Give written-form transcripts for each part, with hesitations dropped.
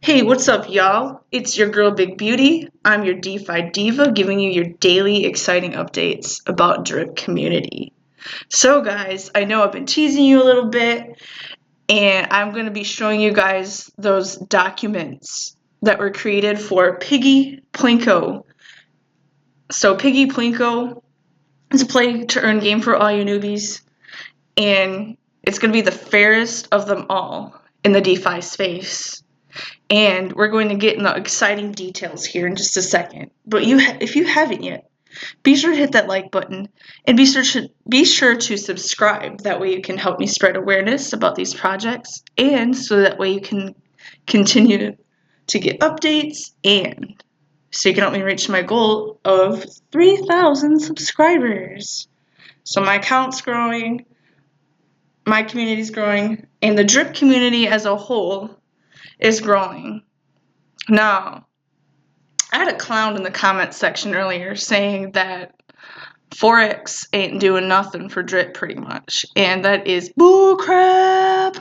Hey, what's up, y'all? It's your girl, Big Beauty. I'm your DeFi diva, giving you your daily exciting updates about Drip community. So, guys, I know I've been teasing you a little bit, and I'm going to be showing you guys those documents that were created for Piggy Plinko. So, Piggy Plinko is a play to earn game for all you newbies, and it's going to be the fairest of them all in the DeFi space. And we're going to get in the exciting details here in just a second. But if you haven't yet, be sure to hit that like button and be sure to subscribe. That way you can help me spread awareness about these projects, and so that way you can continue to get updates, and so you can help me reach my goal of 3,000 subscribers. So my account's growing, my community's growing, and the Drip community as a whole is growing. Now, I had a clown in the comments section earlier saying that forex ain't doing nothing for Drip pretty much, and that is bull crap,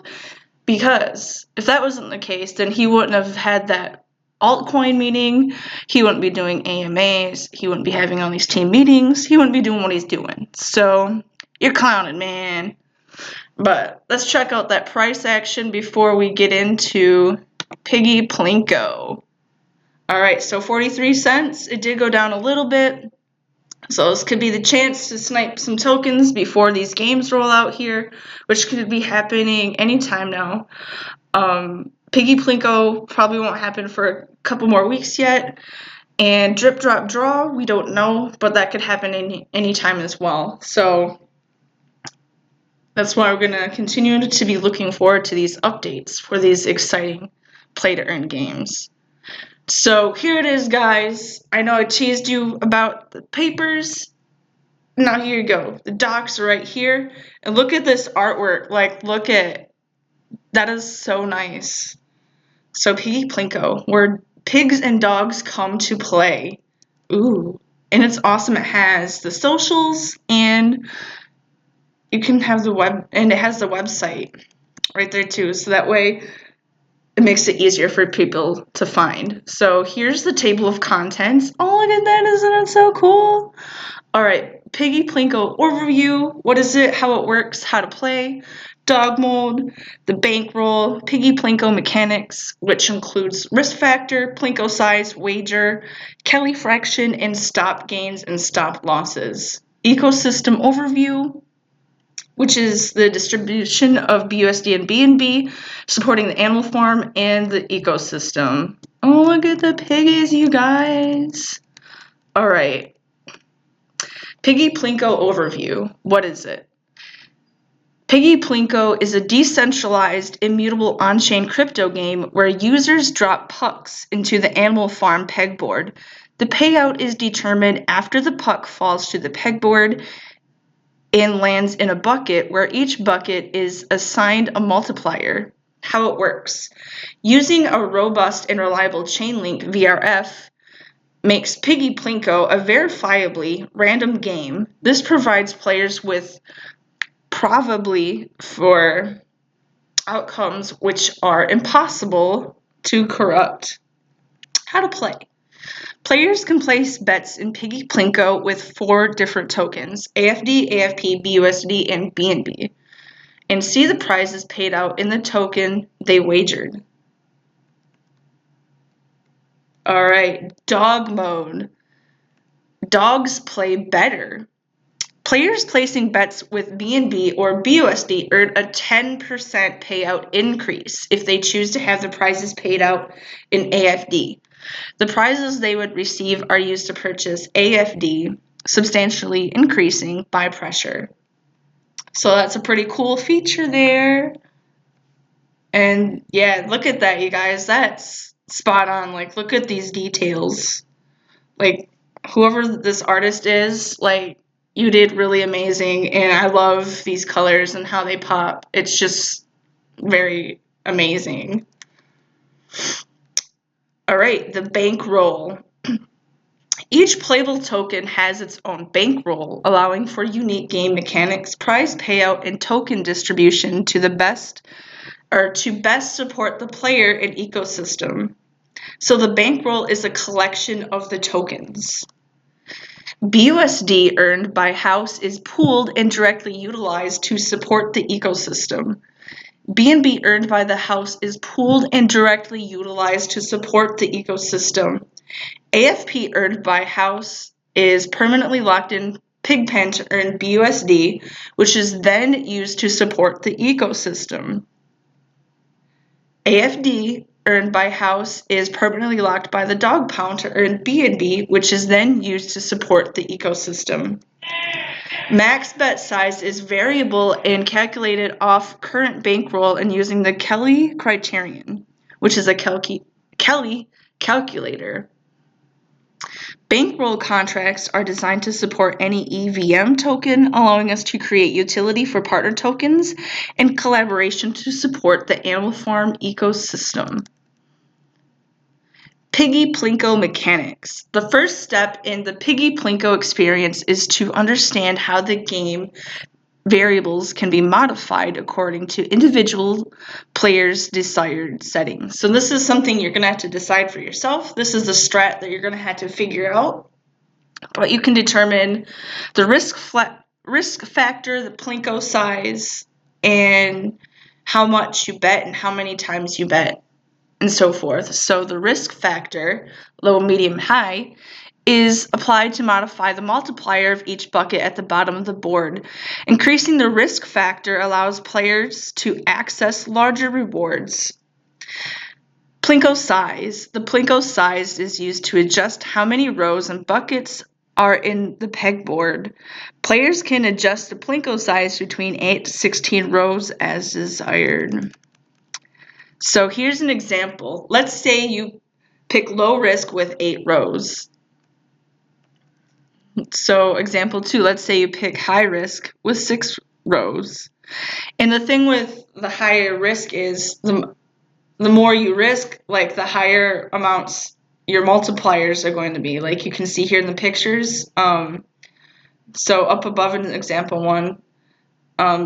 because if that wasn't the case, then he wouldn't have had that altcoin meeting, he wouldn't be doing AMAs, he wouldn't be having all these team meetings, he wouldn't be doing what he's doing. So, you're clowning, man. But let's check out that price action before we get into Piggy Plinko. Alright, so 43 cents. It did go down a little bit. So this could be the chance to snipe some tokens before these games roll out here, which could be happening anytime now. Piggy Plinko probably won't happen for a couple more weeks yet. And drip, drop, draw, we don't know, but that could happen any time as well. So that's why we're going to continue to be looking forward to these updates for these exciting play-to-earn games. So here it is, guys. I know I teased you about the papers. Now here you go. The docs are right here. And look at this artwork. Like, look at, that is so nice. So Piggy Plinko, where pigs and dogs come to play. Ooh. And it's awesome. It has the socials, and you can have the web, and it has the website right there too. So that way it makes it easier for people to find. So here's the table of contents. Oh, look at that. Isn't it so cool? All right, Piggy Plinko overview. What is it? How it works? How to play? Dog mode, the bankroll, Piggy Plinko mechanics, which includes risk factor, Plinko size, wager, Kelly fraction, and stop gains and stop losses. Ecosystem overview, which is the distribution of BUSD and BNB, supporting the animal farm and the ecosystem. Oh, look at the piggies, you guys. All right. Piggy Plinko overview. What is it? Piggy Plinko is a decentralized, immutable on-chain crypto game where users drop pucks into the animal farm pegboard. The payout is determined after the puck falls to the pegboard and lands in a bucket, where each bucket is assigned a multiplier. How it works. Using a robust and reliable chain link, VRF, makes Piggy Plinko a verifiably random game. This provides players with probably for outcomes which are impossible to corrupt. How to play. Players can place bets in Piggy Plinko with 4 different tokens, AFD, AFP, BUSD, and BNB, and see the prizes paid out in the token they wagered. Alright, dog mode. Dogs play better. Players placing bets with BNB or BUSD earn a 10% payout increase if they choose to have the prizes paid out in AFD. The prizes they would receive are used to purchase AFD, substantially increasing buy pressure. So that's a pretty cool feature there. And yeah, look at that, you guys. That's spot on. Like, look at these details. Like, whoever this artist is, like, you did really amazing, and I love these colors and how they pop. It's just very amazing. All right, the bankroll. Each playable token has its own bankroll, allowing for unique game mechanics, prize payout, and token distribution to the best or to best support the player and ecosystem. So the bankroll is a collection of the tokens. BUSD earned by house is pooled and directly utilized to support the ecosystem. BNB earned by the house is pooled and directly utilized to support the ecosystem. AFP earned by house is permanently locked in Pigpen to earn BUSD, which is then used to support the ecosystem. AFD earned by house is permanently locked by the dog pound to earn BNB, which is then used to support the ecosystem. Max bet size is variable and calculated off current bankroll and using the Kelly criterion, which is a Kelly calculator. Bankroll contracts are designed to support any EVM token, allowing us to create utility for partner tokens and collaboration to support the Animal Farm ecosystem. Piggy Plinko mechanics. The first step in the Piggy Plinko experience is to understand how the game variables can be modified according to individual players' desired settings. So this is something you're going to have to decide for yourself. This is a strat that you're going to have to figure out. But you can determine the risk factor, the Plinko size, and how much you bet and how many times you bet, and so forth. So the risk factor, low, medium, high, is applied to modify the multiplier of each bucket at the bottom of the board. Increasing the risk factor allows players to access larger rewards. Plinko size. The Plinko size is used to adjust how many rows and buckets are in the pegboard. Players can adjust the Plinko size between 8 to 16 rows as desired. So here's an example. Let's say you pick low risk with 8 rows. So example 2, let's say you pick high risk with 6 rows. And the thing with the higher risk is the more you risk, like the higher amounts your multipliers are going to be. Like you can see here in the pictures. So up above in example 1,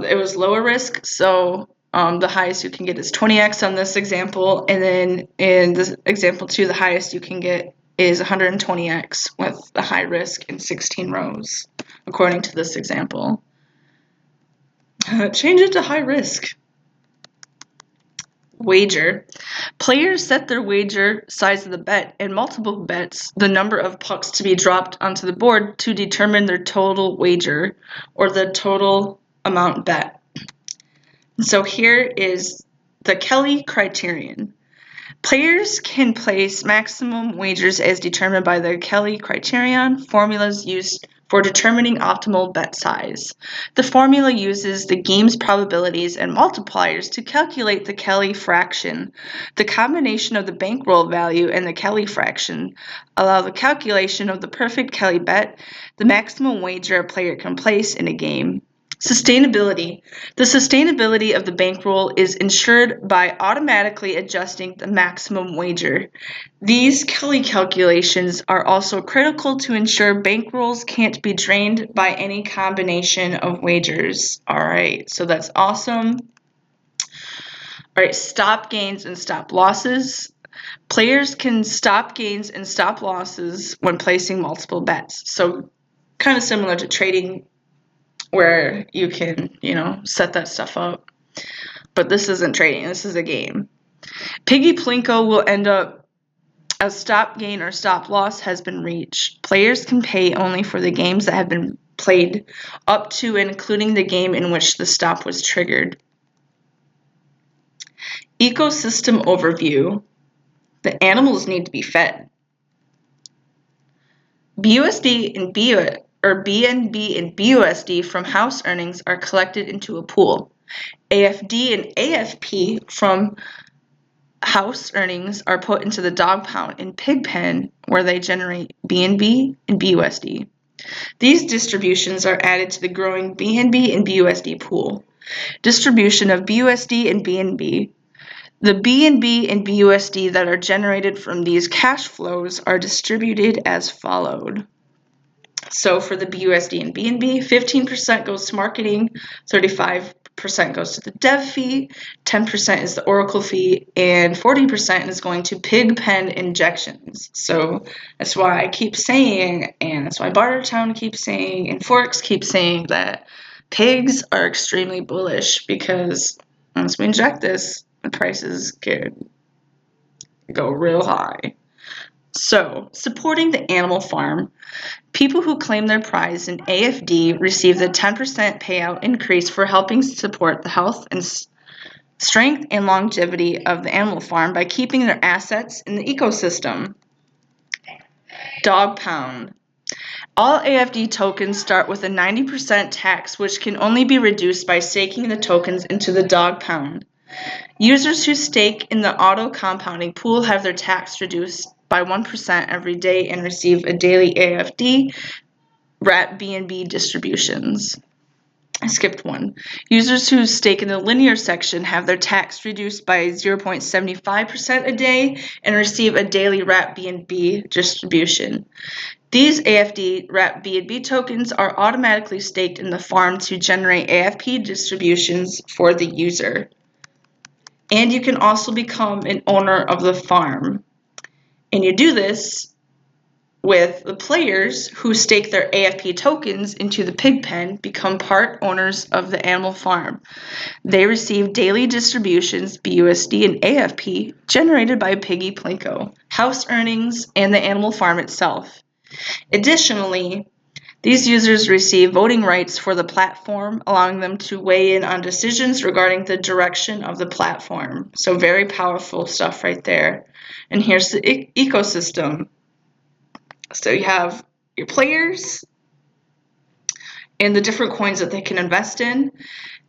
it was lower risk. So the highest you can get is 20x on this example. And then in this example 2, the highest you can get is 120x with the high risk in 16 rows, according to this example. Change it to high risk. Wager. Players set their wager size of the bet and multiple bets, the number of pucks to be dropped onto the board to determine their total wager or the total amount bet. So here is the Kelly criterion. Players can place maximum wagers as determined by the Kelly criterion, formulas used for determining optimal bet size. The formula uses the game's probabilities and multipliers to calculate the Kelly fraction. The combination of the bankroll value and the Kelly fraction allow the calculation of the perfect Kelly bet, the maximum wager a player can place in a game. Sustainability. The sustainability of the bankroll is ensured by automatically adjusting the maximum wager. These Kelly calculations are also critical to ensure bankrolls can't be drained by any combination of wagers. All right, so that's awesome. All right, stop gains and stop losses. Players can stop gains and stop losses when placing multiple bets. So kind of similar to trading, where you can, set that stuff up. But this isn't trading, this is a game. Piggy Plinko will end up a stop gain or stop loss has been reached. Players can pay only for the games that have been played up to and including the game in which the stop was triggered. Ecosystem overview. The animals need to be fed. BUSD and BNB and BUSD from house earnings are collected into a pool. AFD and AFP from house earnings are put into the dog pound in Pigpen, where they generate BNB and BUSD. These distributions are added to the growing BNB and BUSD pool. Distribution of BUSD and BNB. The BNB and BUSD that are generated from these cash flows are distributed as followed. So for the BUSD and BNB, 15% goes to marketing, 35% goes to the dev fee, 10% is the oracle fee, and 40% is going to pig pen injections. So that's why I keep saying, and that's why Bartertown keeps saying, and forex keeps saying that pigs are extremely bullish, because once we inject this, the prices could go real high. So, supporting the animal farm, people who claim their prize in AFD receive the 10% payout increase for helping support the health and strength and longevity of the animal farm by keeping their assets in the ecosystem. Dog pound. All AFD tokens start with a 90% tax, which can only be reduced by staking the tokens into the dog pound. Users who stake in the auto compounding pool have their tax reduced by 1% every day and receive a daily AFD rat BNB distributions. I skipped one. Users who stake in the linear section have their tax reduced by 0.75% a day and receive a daily rat BNB distribution. These AFD rat BNB tokens are automatically staked in the farm to generate AFP distributions for the user. And you can also become an owner of the farm. And you do this with the players who stake their AFP tokens into the pig pen become part owners of the animal farm. They receive daily distributions, BUSD and AFP, generated by Piggy Plinko, house earnings, and the animal farm itself. Additionally, these users receive voting rights for the platform, allowing them to weigh in on decisions regarding the direction of the platform. So very powerful stuff right there. And here's the ecosystem. So you have your players and the different coins that they can invest in,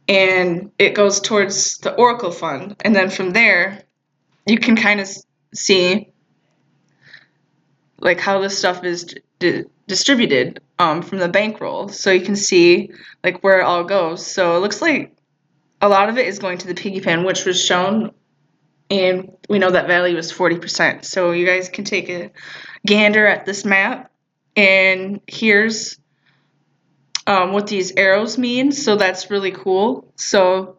and it goes towards the Oracle fund. And then from there, you can kind of see like how this stuff is distributed from the bankroll. So you can see like where it all goes. So it looks like a lot of it is going to the piggy pen, which was shown, and we know that value is 40%. So you guys can take a gander at this map, and here's what these arrows mean. So that's really cool. So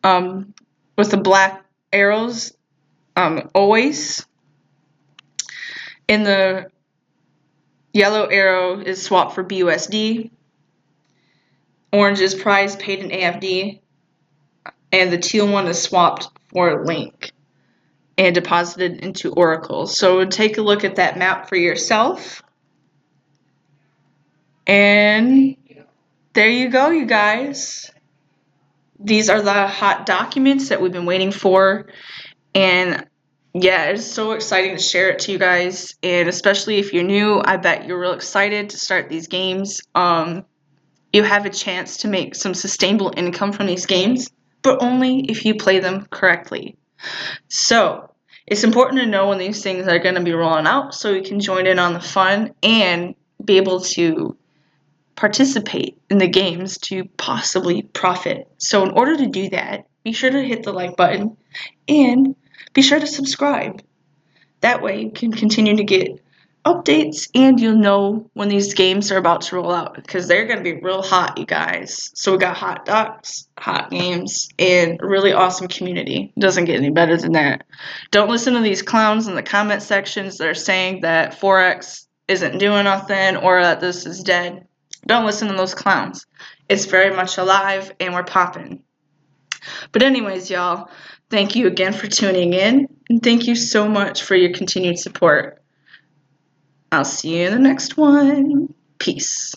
with the black arrows, always, in the yellow arrow is swapped for BUSD, orange is prize paid in AFD, and the teal one is swapped for Link and deposited into Oracle. So take a look at that map for yourself. And there you go, you guys. These are the hot documents that we've been waiting for. And yeah, it's so exciting to share it to you guys. And especially if you're new, I bet you're real excited to start these games. You have a chance to make some sustainable income from these games, but only if you play them correctly. So it's important to know when these things are going to be rolling out so you can join in on the fun and be able to participate in the games to possibly profit. So in order to do that, be sure to hit the like button and be sure to subscribe. That way you can continue to get updates and you'll know when these games are about to roll out, because they're going to be real hot, you guys. So we got hot docs, hot games, and a really awesome community. It doesn't get any better than that. Don't listen to these clowns in the comment sections that are saying that forex isn't doing nothing or that this is dead. Don't listen to those clowns. It's very much alive and we're popping. But anyways, y'all, thank you again for tuning in, and thank you so much for your continued support. I'll see you in the next one. Peace.